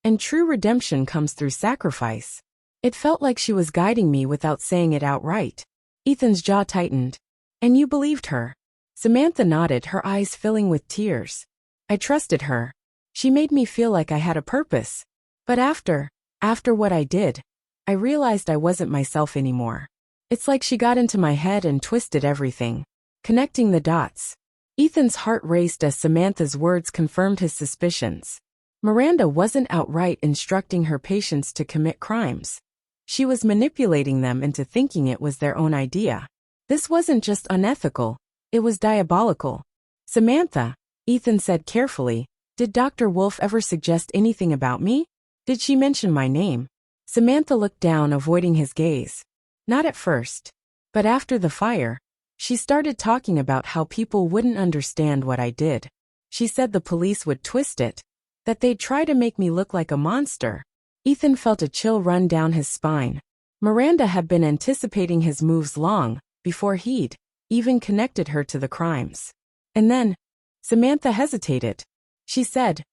and true redemption comes through sacrifice. It felt like she was guiding me without saying it outright. Ethan's jaw tightened. And you believed her? Samantha nodded, her eyes filling with tears. I trusted her. She made me feel like I had a purpose. But after what I did, I realized I wasn't myself anymore. It's like she got into my head and twisted everything, connecting the dots. Ethan's heart raced as Samantha's words confirmed his suspicions. Miranda wasn't outright instructing her patients to commit crimes. She was manipulating them into thinking it was their own idea. This wasn't just unethical, it was diabolical. Samantha, Ethan said carefully, did Dr. Wolfe ever suggest anything about me? Did she mention my name? Samantha looked down, avoiding his gaze. Not at first. But after the fire, she started talking about how people wouldn't understand what I did. She said the police would twist it, that they'd try to make me look like a monster. Ethan felt a chill run down his spine. Miranda had been anticipating his moves long before he'd even connected her to the crimes. And then, Samantha hesitated. She said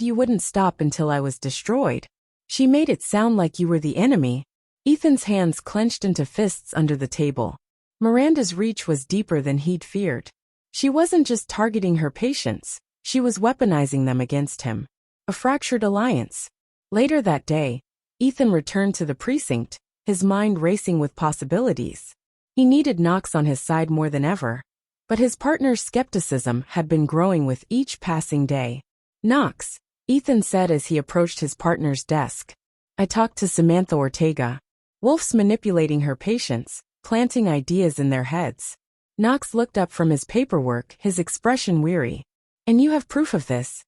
you wouldn't stop until I was destroyed. She made it sound like you were the enemy. Ethan's hands clenched into fists under the table. Miranda's reach was deeper than he'd feared. She wasn't just targeting her patients, she was weaponizing them against him. A fractured alliance. Later that day, Ethan returned to the precinct, his mind racing with possibilities. He needed Knox on his side more than ever. But his partner's skepticism had been growing with each passing day. Knox, Ethan said as he approached his partner's desk. I talked to Samantha Ortega. Wolfe's manipulating her patients, planting ideas in their heads. Knox looked up from his paperwork, his expression weary. And you have proof of this?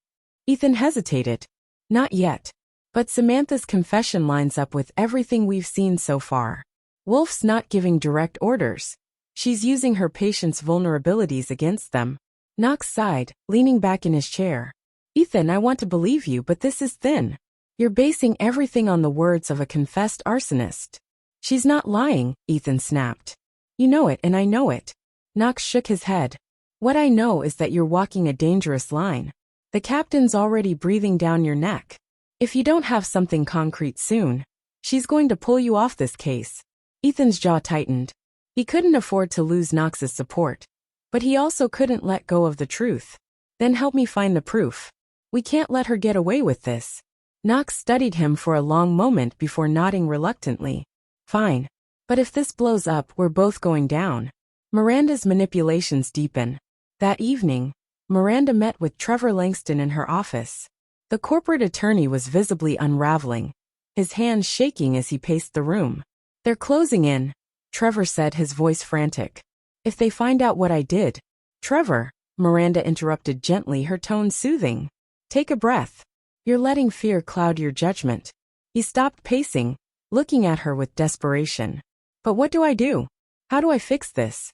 Ethan hesitated. Not yet. But Samantha's confession lines up with everything we've seen so far. Wolfe's not giving direct orders. She's using her patients' vulnerabilities against them. Knox sighed, leaning back in his chair. Ethan, I want to believe you, but this is thin. You're basing everything on the words of a confessed arsonist. She's not lying, Ethan snapped. You know it and I know it. Knox shook his head. What I know is that you're walking a dangerous line. The captain's already breathing down your neck. If you don't have something concrete soon, she's going to pull you off this case. Ethan's jaw tightened. He couldn't afford to lose Knox's support. But he also couldn't let go of the truth. Then help me find the proof. We can't let her get away with this. Knox studied him for a long moment before nodding reluctantly. Fine. But if this blows up, we're both going down. Miranda's manipulations deepen. That evening, Miranda met with Trevor Langston in her office. The corporate attorney was visibly unraveling, his hands shaking as he paced the room. They're closing in, Trevor said, his voice frantic. If they find out what I did. Trevor, Miranda interrupted gently, her tone soothing. Take a breath. You're letting fear cloud your judgment. He stopped pacing, looking at her with desperation. But what do I do? How do I fix this?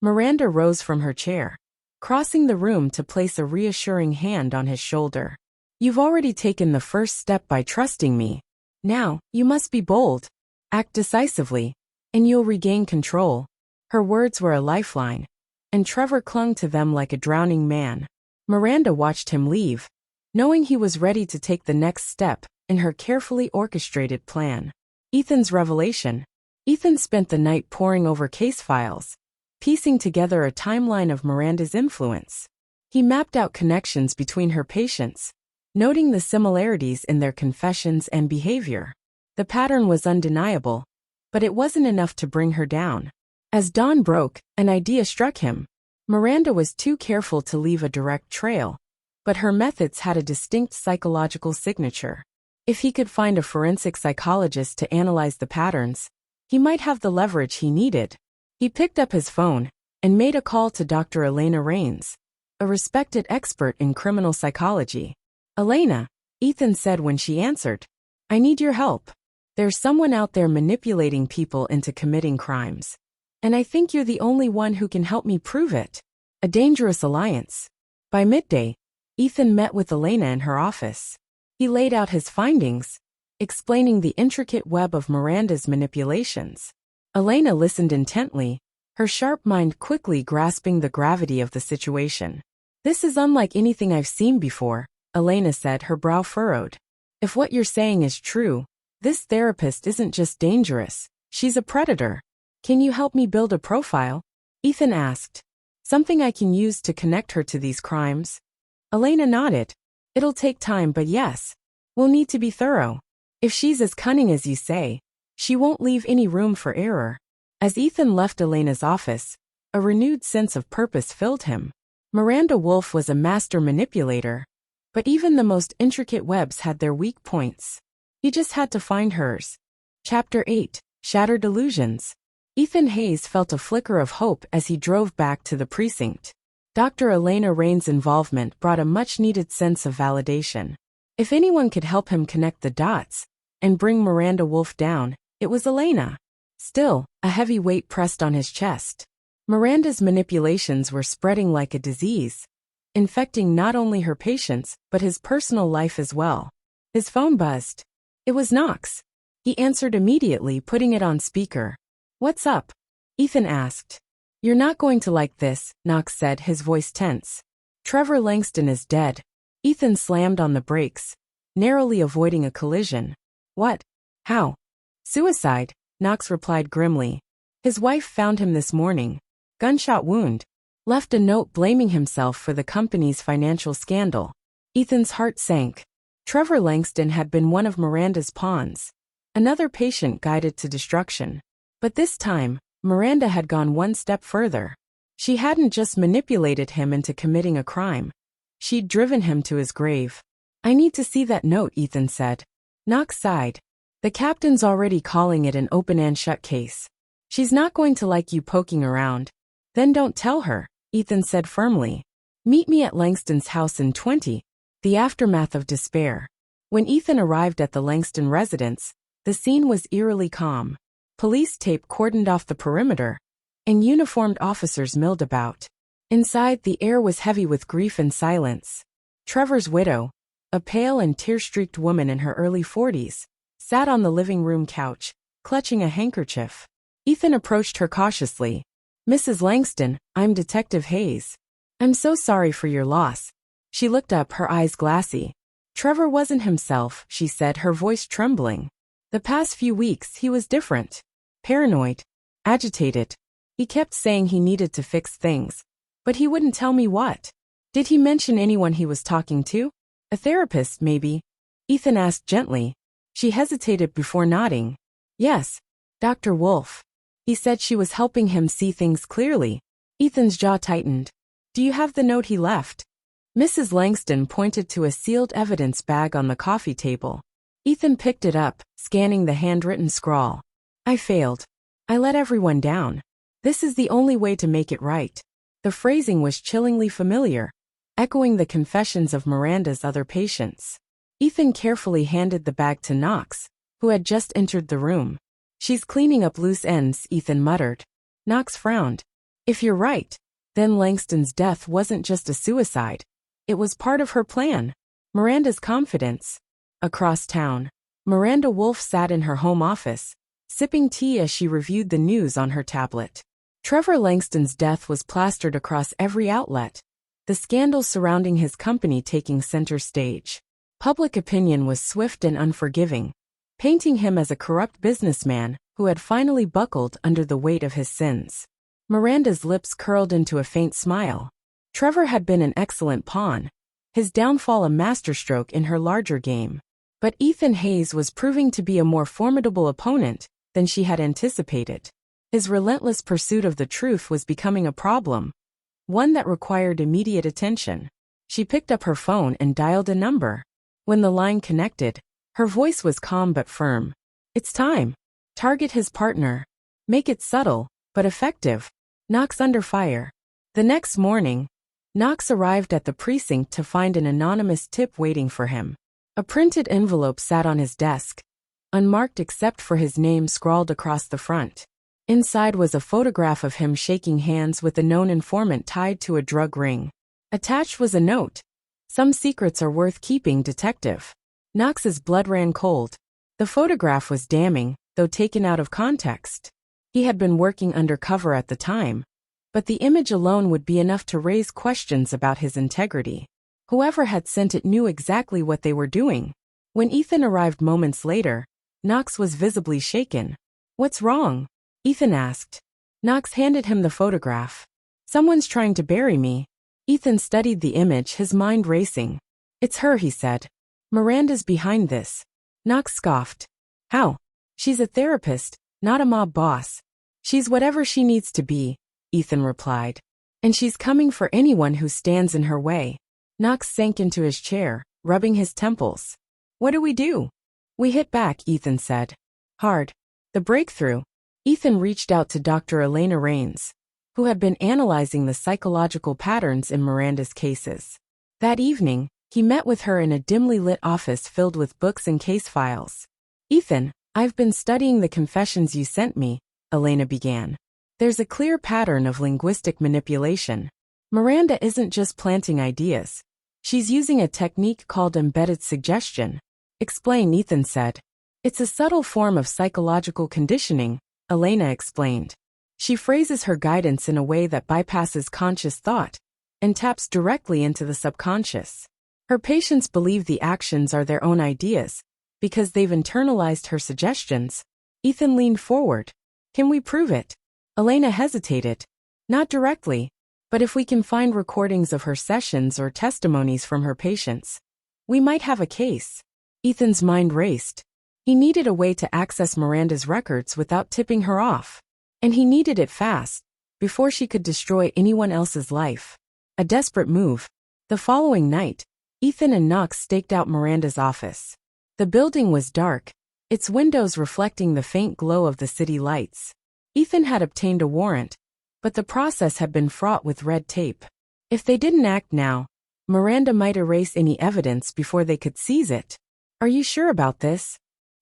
Miranda rose from her chair, crossing the room to place a reassuring hand on his shoulder. You've already taken the first step by trusting me. Now, you must be bold. Act decisively, and you'll regain control. Her words were a lifeline, and Trevor clung to them like a drowning man. Miranda watched him leave, knowing he was ready to take the next step in her carefully orchestrated plan. Ethan's revelation. Ethan spent the night poring over case files, piecing together a timeline of Miranda's influence. He mapped out connections between her patients, noting the similarities in their confessions and behavior. The pattern was undeniable, but it wasn't enough to bring her down. As dawn broke, an idea struck him. Miranda was too careful to leave a direct trail, but her methods had a distinct psychological signature. If he could find a forensic psychologist to analyze the patterns, he might have the leverage he needed. He picked up his phone and made a call to Dr. Elena Rains, a respected expert in criminal psychology. Elena, Ethan said when she answered, I need your help. There's someone out there manipulating people into committing crimes. And I think you're the only one who can help me prove it. A dangerous alliance. By midday, Ethan met with Elena in her office. He laid out his findings, explaining the intricate web of Miranda's manipulations. Elena listened intently, her sharp mind quickly grasping the gravity of the situation. This is unlike anything I've seen before, Elena said, her brow furrowed. If what you're saying is true, this therapist isn't just dangerous, she's a predator. Can you help me build a profile? Ethan asked. Something I can use to connect her to these crimes? Elena nodded. It'll take time, but yes. We'll need to be thorough. If she's as cunning as you say, she won't leave any room for error. As Ethan left Elena's office, a renewed sense of purpose filled him. Miranda Wolfe was a master manipulator, but even the most intricate webs had their weak points. He just had to find hers. Chapter 8. Shattered Illusions. Ethan Hayes felt a flicker of hope as he drove back to the precinct. Dr. Elena Rains' involvement brought a much-needed sense of validation. If anyone could help him connect the dots and bring Miranda Wolfe down, it was Elena. Still, a heavy weight pressed on his chest. Miranda's manipulations were spreading like a disease, infecting not only her patients but his personal life as well. His phone buzzed. It was Knox. He answered immediately, putting it on speaker. "What's up?" Ethan asked. "You're not going to like this," Knox said, his voice tense. "Trevor Langston is dead." Ethan slammed on the brakes, narrowly avoiding a collision. "What? How?" "Suicide," Knox replied grimly. "His wife found him this morning. Gunshot wound. Left a note blaming himself for the company's financial scandal." Ethan's heart sank. Trevor Langston had been one of Miranda's pawns. Another patient guided to destruction. But this time, Miranda had gone one step further. She hadn't just manipulated him into committing a crime. She'd driven him to his grave. "I need to see that note," Ethan said. Knox sighed. "The captain's already calling it an open and shut case. She's not going to like you poking around." "Then don't tell her," Ethan said firmly. "Meet me at Langston's house in 20. The aftermath of despair. When Ethan arrived at the Langston residence, the scene was eerily calm. Police tape cordoned off the perimeter, and uniformed officers milled about. Inside, the air was heavy with grief and silence. Trevor's widow, a pale and tear-streaked woman in her early 40s, sat on the living room couch, clutching a handkerchief. Ethan approached her cautiously. "Mrs. Langston, I'm Detective Hayes. I'm so sorry for your loss." She looked up, her eyes glassy. "Trevor wasn't himself," she said, her voice trembling. "The past few weeks, he was different. Paranoid. Agitated. He kept saying he needed to fix things. But he wouldn't tell me what." "Did he mention anyone he was talking to? A therapist, maybe?" Ethan asked gently. She hesitated before nodding. "Yes. Dr. Wolfe. He said she was helping him see things clearly." Ethan's jaw tightened. "Do you have the note he left?" Mrs. Langston pointed to a sealed evidence bag on the coffee table. Ethan picked it up, scanning the handwritten scrawl. "I failed. I let everyone down. This is the only way to make it right." The phrasing was chillingly familiar, echoing the confessions of Miranda's other patients. Ethan carefully handed the bag to Knox, who had just entered the room. "She's cleaning up loose ends," Ethan muttered. Knox frowned. "If you're right, then Langston's death wasn't just a suicide. It was part of her plan." Miranda's confidence. Across town, Miranda Wolfe sat in her home office, sipping tea as she reviewed the news on her tablet. Trevor Langston's death was plastered across every outlet, the scandals surrounding his company taking center stage. Public opinion was swift and unforgiving, painting him as a corrupt businessman who had finally buckled under the weight of his sins. Miranda's lips curled into a faint smile. Trevor had been an excellent pawn, his downfall a masterstroke in her larger game. But Ethan Hayes was proving to be a more formidable opponent than she had anticipated. His relentless pursuit of the truth was becoming a problem, one that required immediate attention. She picked up her phone and dialed a number. When the line connected, her voice was calm but firm. "It's time. Target his partner. Make it subtle, but effective." Knox under fire. The next morning, Knox arrived at the precinct to find an anonymous tip waiting for him. A printed envelope sat on his desk, unmarked except for his name scrawled across the front. Inside was a photograph of him shaking hands with a known informant tied to a drug ring. Attached was a note. "Some secrets are worth keeping, detective." Knox's blood ran cold. The photograph was damning, though taken out of context. He had been working undercover at the time, but the image alone would be enough to raise questions about his integrity. Whoever had sent it knew exactly what they were doing. When Ethan arrived moments later, Knox was visibly shaken. "What's wrong?" Ethan asked. Knox handed him the photograph. "Someone's trying to bury me." Ethan studied the image, his mind racing. "It's her," he said. "Miranda's behind this." Knox scoffed. "How?" "She's a therapist, not a mob boss." "She's whatever she needs to be," Ethan replied. "And she's coming for anyone who stands in her way." Knox sank into his chair, rubbing his temples. "What do we do?" "We hit back," Ethan said. "Hard." The breakthrough. Ethan reached out to Dr. Elena Raines, who had been analyzing the psychological patterns in Miranda's cases. That evening, he met with her in a dimly lit office filled with books and case files. "Ethan, I've been studying the confessions you sent me," Elena began. "There's a clear pattern of linguistic manipulation. Miranda isn't just planting ideas. She's using a technique called embedded suggestion." "Explain," Ethan said. It's a subtle form of psychological conditioning, Elena explained. She phrases her guidance in a way that bypasses conscious thought and taps directly into the subconscious. Her patients believe the actions are their own ideas because they've internalized her suggestions. Ethan leaned forward. Can we prove it? Elena hesitated. Not directly, but if we can find recordings of her sessions or testimonies from her patients, we might have a case. Ethan's mind raced. He needed a way to access Miranda's records without tipping her off. And he needed it fast, before she could destroy anyone else's life. A desperate move. The following night, Ethan and Knox staked out Miranda's office. The building was dark, its windows reflecting the faint glow of the city lights. Ethan had obtained a warrant, but the process had been fraught with red tape. If they didn't act now, Miranda might erase any evidence before they could seize it. Are you sure about this?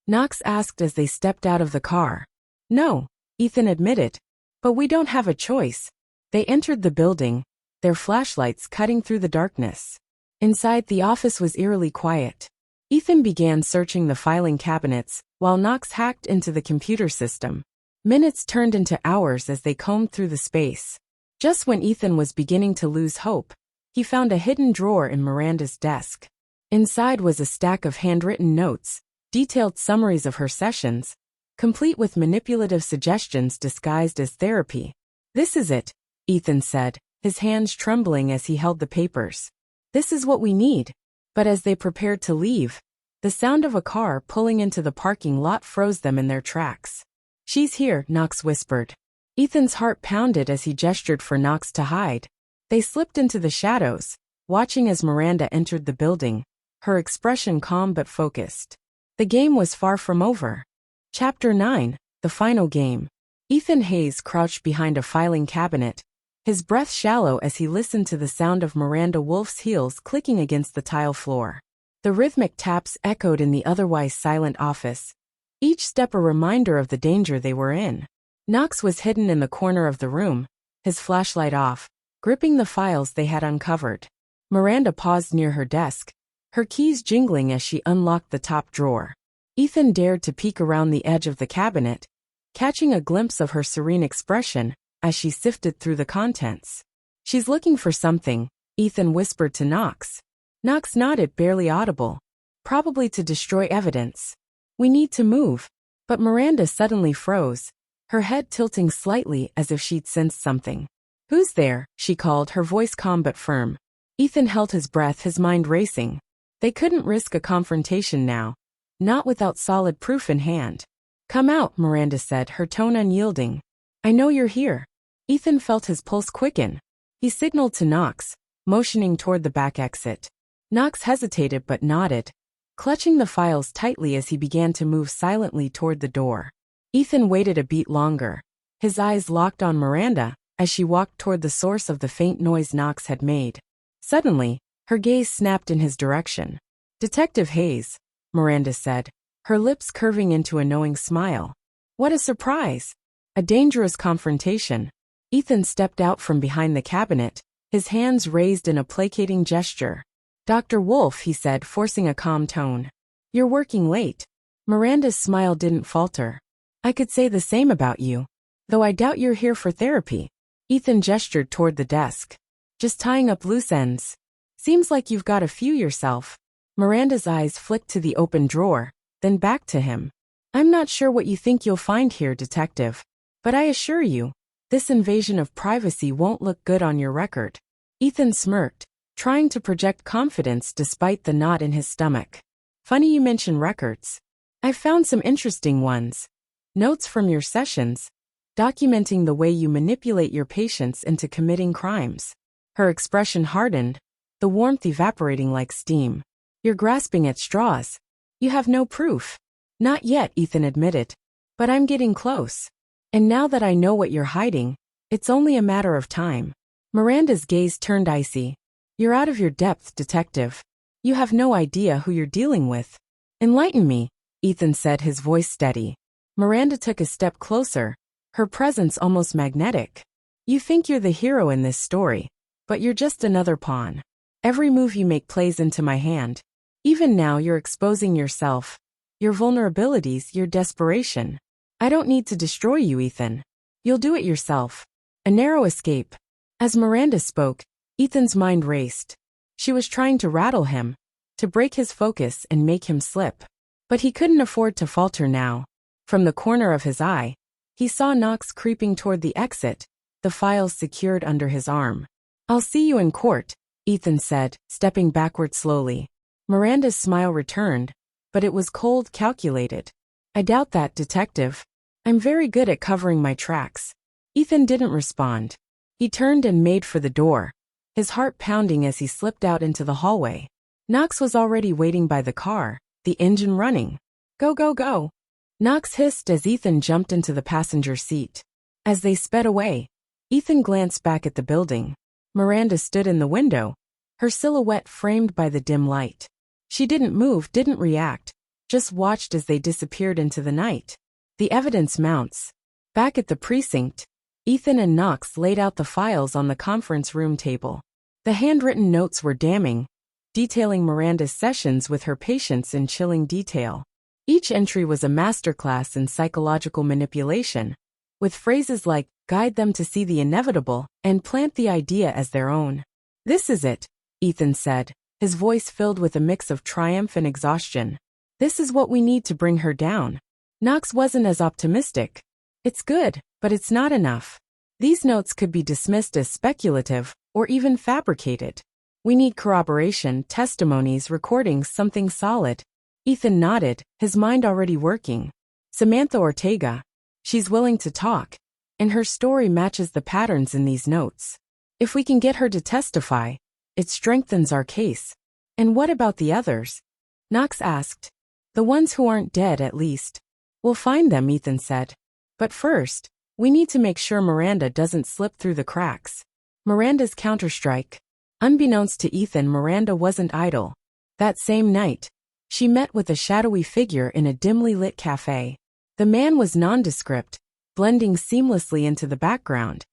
Knox asked as they stepped out of the car. No, Ethan admitted. But we don't have a choice. They entered the building, their flashlights cutting through the darkness. Inside, the office was eerily quiet. Ethan began searching the filing cabinets, while Knox hacked into the computer system. Minutes turned into hours as they combed through the space. Just when Ethan was beginning to lose hope, he found a hidden drawer in Miranda's desk. Inside was a stack of handwritten notes, detailed summaries of her sessions, complete with manipulative suggestions disguised as therapy. This is it, Ethan said, his hands trembling as he held the papers. This is what we need. But as they prepared to leave, the sound of a car pulling into the parking lot froze them in their tracks. She's here, Knox whispered. Ethan's heart pounded as he gestured for Knox to hide. They slipped into the shadows, watching as Miranda entered the building, her expression calm but focused. The game was far from over. Chapter 9, The Final Game. Ethan Hayes crouched behind a filing cabinet, his breath shallow as he listened to the sound of Miranda Wolfe's heels clicking against the tile floor. The rhythmic taps echoed in the otherwise silent office, each step a reminder of the danger they were in. Knox was hidden in the corner of the room, his flashlight off, gripping the files they had uncovered. Miranda paused near her desk, her keys jingling as she unlocked the top drawer. Ethan dared to peek around the edge of the cabinet, catching a glimpse of her serene expression as she sifted through the contents. She's looking for something, Ethan whispered to Knox. Knox nodded, barely audible. Probably to destroy evidence. We need to move. But Miranda suddenly froze, her head tilting slightly as if she'd sensed something. Who's there? She called, her voice calm but firm. Ethan held his breath, his mind racing. They couldn't risk a confrontation now, not without solid proof in hand. Come out, Miranda said, her tone unyielding. I know you're here. Ethan felt his pulse quicken. He signaled to Knox, motioning toward the back exit. Knox hesitated but nodded, clutching the files tightly as he began to move silently toward the door. Ethan waited a beat longer, his eyes locked on Miranda as she walked toward the source of the faint noise Knox had made. Suddenly, her gaze snapped in his direction. Detective Hayes, Miranda said, her lips curving into a knowing smile. What a surprise! A dangerous confrontation. Ethan stepped out from behind the cabinet, his hands raised in a placating gesture. Dr. Wolfe, he said, forcing a calm tone. You're working late. Miranda's smile didn't falter. I could say the same about you, though I doubt you're here for therapy. Ethan gestured toward the desk. Just tying up loose ends. Seems like you've got a few yourself. Miranda's eyes flicked to the open drawer, then back to him. I'm not sure what you think you'll find here, detective. But I assure you, this invasion of privacy won't look good on your record. Ethan smirked, trying to project confidence despite the knot in his stomach. Funny you mention records. I've found some interesting ones. Notes from your sessions, documenting the way you manipulate your patients into committing crimes. Her expression hardened, the warmth evaporating like steam. You're grasping at straws. You have no proof. Not yet, Ethan admitted. But I'm getting close. And now that I know what you're hiding, it's only a matter of time. Miranda's gaze turned icy. You're out of your depth, detective. You have no idea who you're dealing with. Enlighten me, Ethan said, his voice steady. Miranda took a step closer, her presence almost magnetic. You think you're the hero in this story, but you're just another pawn. Every move you make plays into my hand. Even now you're exposing yourself. your vulnerabilities, your desperation. I don't need to destroy you, Ethan. You'll do it yourself. A narrow escape. As Miranda spoke, Ethan's mind raced. She was trying to rattle him, to break his focus and make him slip. But he couldn't afford to falter now. From the corner of his eye, he saw Knox creeping toward the exit, the files secured under his arm. I'll see you in court, Ethan said, stepping backward slowly. Miranda's smile returned, but it was cold, calculated. I doubt that, detective. I'm very good at covering my tracks. Ethan didn't respond. He turned and made for the door, his heart pounding as he slipped out into the hallway. Knox was already waiting by the car, the engine running. Go, go, go. Knox hissed as Ethan jumped into the passenger seat. As they sped away, Ethan glanced back at the building. Miranda stood in the window, her silhouette framed by the dim light. She didn't move, didn't react, just watched as they disappeared into the night. The evidence mounts. Back at the precinct, Ethan and Knox laid out the files on the conference room table. The handwritten notes were damning, detailing Miranda's sessions with her patients in chilling detail. Each entry was a masterclass in psychological manipulation, with phrases like, guide them to see the inevitable, and plant the idea as their own. This is it, Ethan said, his voice filled with a mix of triumph and exhaustion. This is what we need to bring her down. Knox wasn't as optimistic. It's good, but it's not enough. These notes could be dismissed as speculative, or even fabricated. We need corroboration, testimonies, recordings, something solid. Ethan nodded, his mind already working. Samantha Ortega. She's willing to talk, and her story matches the patterns in these notes. If we can get her to testify, it strengthens our case. And what about the others? Knox asked. The ones who aren't dead, at least. We'll find them, Ethan said. But first, we need to make sure Miranda doesn't slip through the cracks. Miranda's counterstrike. Unbeknownst to Ethan, Miranda wasn't idle. That same night, she met with a shadowy figure in a dimly lit cafe. The man was nondescript, blending seamlessly into the background.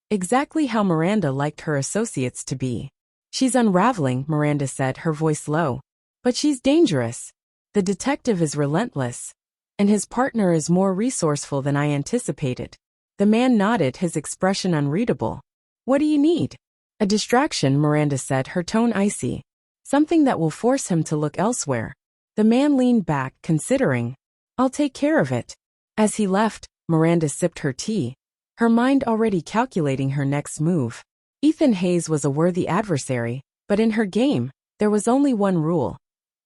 Exactly how Miranda liked her associates to be. She's unraveling, Miranda said, her voice low. But she's dangerous. The detective is relentless, and his partner is more resourceful than I anticipated. The man nodded, his expression unreadable. What do you need? A distraction, Miranda said, her tone icy. Something that will force him to look elsewhere. The man leaned back, considering. I'll take care of it. As he left, Miranda sipped her tea, her mind already calculating her next move. Ethan Hayes was a worthy adversary, but in her game, there was only one rule.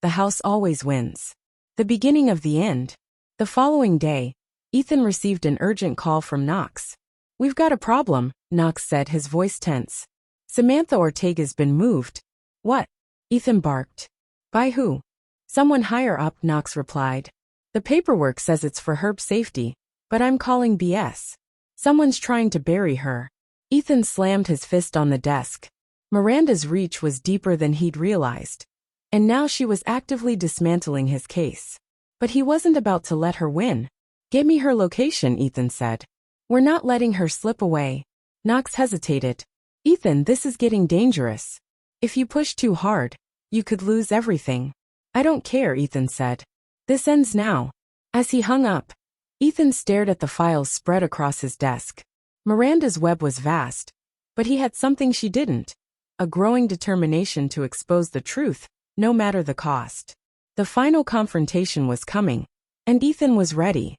The house always wins. The beginning of the end. The following day, Ethan received an urgent call from Knox. We've got a problem, Knox said, his voice tense. Samantha Ortega's been moved. What? Ethan barked. By who? Someone higher up, Knox replied. The paperwork says it's for Herb's safety, but I'm calling BS. Someone's trying to bury her. Ethan slammed his fist on the desk. Miranda's reach was deeper than he'd realized, and now she was actively dismantling his case. But he wasn't about to let her win. Get me her location, Ethan said. We're not letting her slip away. Knox hesitated. Ethan, this is getting dangerous. If you push too hard, you could lose everything. I don't care, Ethan said. This ends now. As he hung up, Ethan stared at the files spread across his desk. Miranda's web was vast, but he had something she didn't. A growing determination to expose the truth, no matter the cost. The final confrontation was coming, and Ethan was ready.